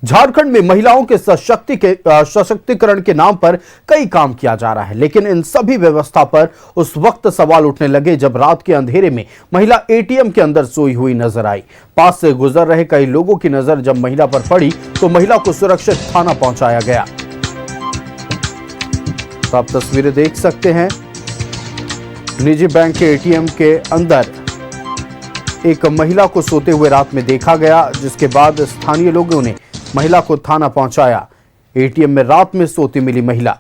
झारखंड में महिलाओं के सशक्तिकरण के नाम पर कई काम किया जा रहा है, लेकिन इन सभी व्यवस्था पर उस वक्त सवाल उठने लगे जब रात के अंधेरे में महिला एटीएम के अंदर सोई हुई नजर आई। पास से गुजर रहे कई लोगों की नजर जब महिला पर पड़ी तो महिला को सुरक्षित थाना पहुंचाया गया। तो आप तस्वीरें देख सकते हैं, निजी बैंक के एटीएम के अंदर एक महिला को सोते हुए रात में देखा गया, जिसके बाद स्थानीय लोगों ने महिला को थाना पहुंचाया। एटीएम में रात में सोती मिली महिला।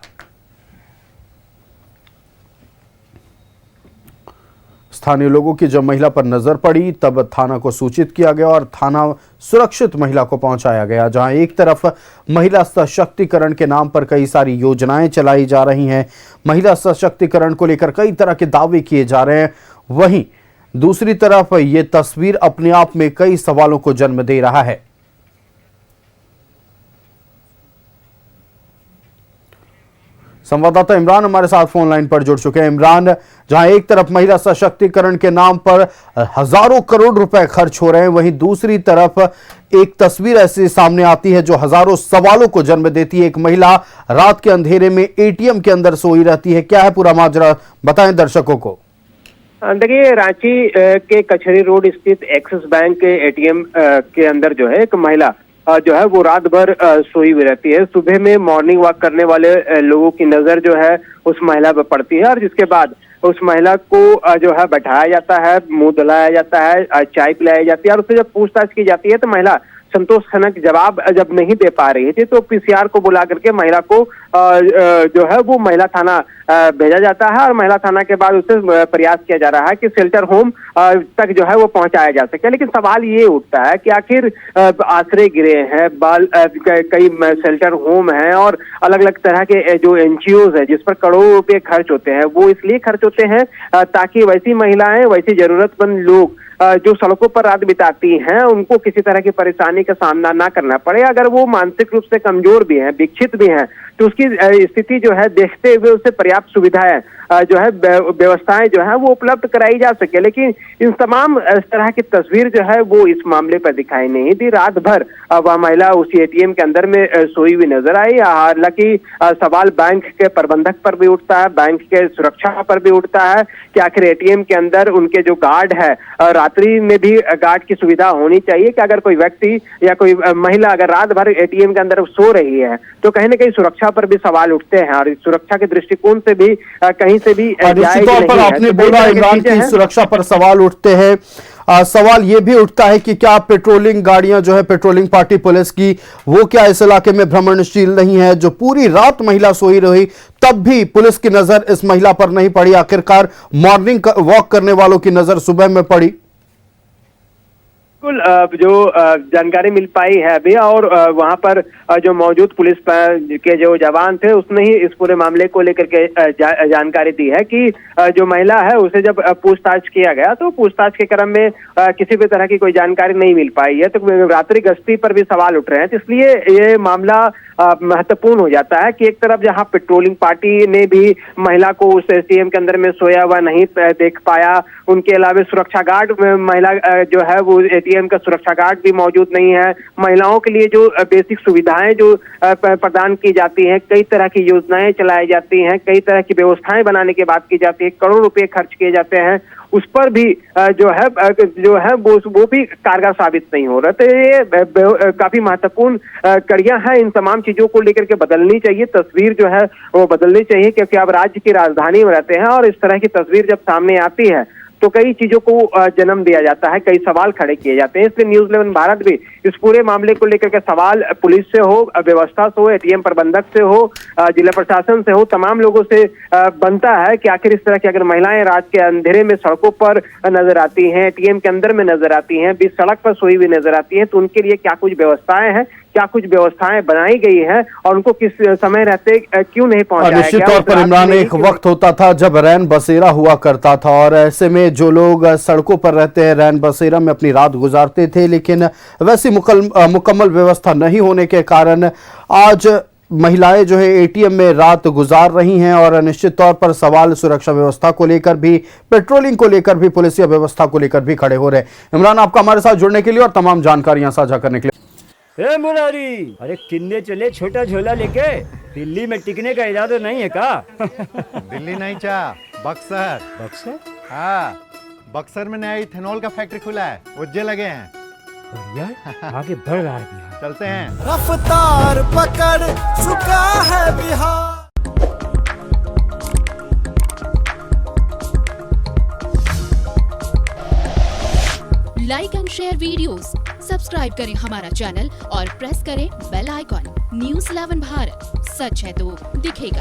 स्थानीय लोगों की जब महिला पर नजर पड़ी तब थाना को सूचित किया गया और थाना सुरक्षित महिला को पहुंचाया गया। जहां एक तरफ महिला सशक्तिकरण के नाम पर कई सारी योजनाएं चलाई जा रही हैं, महिला सशक्तिकरण को लेकर कई तरह के दावे किए जा रहे हैं, वहीं दूसरी तरफ ये तस्वीर अपने आप में कई सवालों को जन्म दे रहा है। संवाददाता इमरान हमारे साथ फोन लाइन पर जुड़ चुके हैं। इमरान, जहां एक तरफ महिला सशक्तिकरण के नाम पर हजारों करोड़ रुपए खर्च हो रहे हैं, वहीं दूसरी तरफ एक तस्वीर ऐसी सामने आती है जो हजारों सवालों को जन्म देती है। एक महिला रात के अंधेरे में एटीएम के अंदर सोई रहती है। क्या है पूरा माजरा, बताएं दर्शकों को। देखिए, रांची के कचहरी रोड स्थित एक्सिस बैंक के एटीएम के अंदर जो है एक महिला जो है वो रात भर सोई हुई रहती है। सुबह में मॉर्निंग वॉक करने वाले लोगों की नजर जो है उस महिला पर पड़ती है और जिसके बाद उस महिला को जो है बैठाया जाता है, मुंह धुलाया जाता है, चाय पिलाई जाती है और उससे जब पूछताछ की जाती है तो महिला संतोषजनक जवाब जब नहीं दे पा रही थी तो पीसीआर को बुला करके महिला को जो है वो महिला थाना भेजा जाता है और महिला थाना के बाद उससे प्रयास किया जा रहा है कि शेल्टर होम तक जो है वो पहुंचाया जा सके। लेकिन सवाल ये उठता है कि आखिर आश्रय गृह हैं, कई शेल्टर होम हैं और अलग अलग तरह के जो एनजीओज है जिस पर करोड़ों रुपए खर्च होते हैं, वो इसलिए खर्च होते हैं ताकि वैसी महिलाएं, वैसी जरूरतमंद लोग जो सड़कों पर रात बिताती हैं उनको किसी तरह की परेशानी का सामना ना करना पड़े। अगर वो मानसिक रूप से कमजोर भी हैं, विक्षित भी हैं, तो उसकी स्थिति जो है देखते हुए उसे पर्याप्त सुविधाएं जो है व्यवस्थाएं जो है वो उपलब्ध कराई जा सके। लेकिन इन तमाम इस तरह की तस्वीर जो है वो इस मामले पर दिखाई नहीं दी। रात भर वह महिला उसी एटीएम के अंदर में सोई हुई नजर आई। हालांकि सवाल बैंक के प्रबंधक पर भी उठता है, बैंक के सुरक्षा पर भी उठता है कि आखिर एटीएम के अंदर उनके जो गार्ड है, रात्रि में भी गार्ड की सुविधा होनी चाहिए कि अगर कोई व्यक्ति या कोई महिला अगर रात भर एटीएम के अंदर सो रही है तो कहीं ना कहीं सुरक्षा पर भी सवाल उठते हैं और सुरक्षा के दृष्टिकोण से भी कहीं से भी निश्चित तौर पर आपने बोला इमरान की सुरक्षा पर सवाल उठते हैं। सवाल ये भी उठता है कि क्या पेट्रोलिंग गाड़ियां जो है, पेट्रोलिंग पार्टी पुलिस की, वो क्या इस इलाके में भ्रमणशील नहीं है? जो पूरी रात महिला सोई रही तब भी पुलिस की नजर इस महिला पर नहीं पड़ी, आखिरकार मॉर्निंग वॉक करने वालों की नजर सुबह में पड़ी। बिल्कुल, जो जानकारी मिल पाई है अभी और वहां पर जो मौजूद पुलिस के जो जवान थे उसने ही इस पूरे मामले को लेकर के जानकारी दी है कि जो महिला है उसे जब पूछताछ किया गया तो पूछताछ के क्रम में किसी भी तरह की कोई जानकारी नहीं मिल पाई है। तो रात्रि गश्ती पर भी सवाल उठ रहे हैं, इसलिए ये मामला महत्वपूर्ण हो जाता है कि एक तरफ जहां पेट्रोलिंग पार्टी ने भी महिला को उस एटीएम के अंदर में सोया हुआ नहीं देख पाया, उनके अलावा सुरक्षा गार्ड महिला जो है वो एटीएम का सुरक्षा गार्ड भी मौजूद नहीं है। महिलाओं के लिए जो बेसिक सुविधाएं जो प्रदान की जाती हैं, कई तरह की योजनाएं चलाई जाती हैं, कई तरह की व्यवस्थाएं बनाने की बात की जाती है, करोड़ों रुपए खर्च किए जाते हैं, उस पर भी जो है वो भी कारगर साबित नहीं हो रहा। तो ये काफी महत्वपूर्ण कड़ियां हैं। इन तमाम चीजों को लेकर के बदलनी चाहिए, तस्वीर जो है वो बदलनी चाहिए, क्योंकि अब राज्य की राजधानी में रहते हैं और इस तरह की तस्वीर जब सामने आती है तो कई चीजों को जन्म दिया जाता है, कई सवाल खड़े किए जाते हैं। इसलिए न्यूज़ 11 भारत भी इस पूरे मामले को लेकर के सवाल पुलिस से हो, व्यवस्था से हो, एटीएम प्रबंधक से हो, जिला प्रशासन से हो, तमाम लोगों से बनता है कि आखिर इस तरह की अगर महिलाएं रात के अंधेरे में सड़कों पर नजर आती हैं, एटीएम के अंदर में नजर आती हैं, बीच सड़क पर सोई हुई नजर आती हैं, तो उनके लिए क्या कुछ व्यवस्थाएं हैं, क्या कुछ व्यवस्थाएं बनाई गई हैं और उनको किस समय रहते क्यों नहीं पहुंचाया गया। निश्चित तौर पर इमरान, एक वक्त होता था जब रैन बसेरा हुआ करता था और ऐसे में जो लोग सड़कों पर रहते हैं रैन बसेरा में अपनी रात गुजारते थे, लेकिन वैसी मुकम्मल व्यवस्था नहीं होने के कारण आज महिलाएं जो है एटीएम में रात गुजार रही हैं और निश्चित तौर पर सवाल सुरक्षा व्यवस्था को लेकर भी, पेट्रोलिंग को लेकर भी, पुलिसिया व्यवस्था को लेकर भी खड़े हो रहे हैं। इमरान, आपका हमारे साथ जुड़ने के लिए और तमाम जानकारियां साझा करने के लिए ए मुरारी, अरे किन्ने चले छोटा झोला लेके? दिल्ली में टिकने का इरादा नहीं है का? दिल्ली नहीं चा, बक्सर। बक्सर? हाँ, बक्सर में नया इथेनॉल का फैक्ट्री खुला है, उज्जे लगे हैं। बढ़िया, आगे बढ़ रहा है बिहार। चलते हैं। रफ्तार पकड़ चुका है Bihar. Like and share videos, subscribe करें हमारा चैनल और प्रेस करें बेल आइकॉन। न्यूज़ 11 भारत, सच है तो दिखेगा।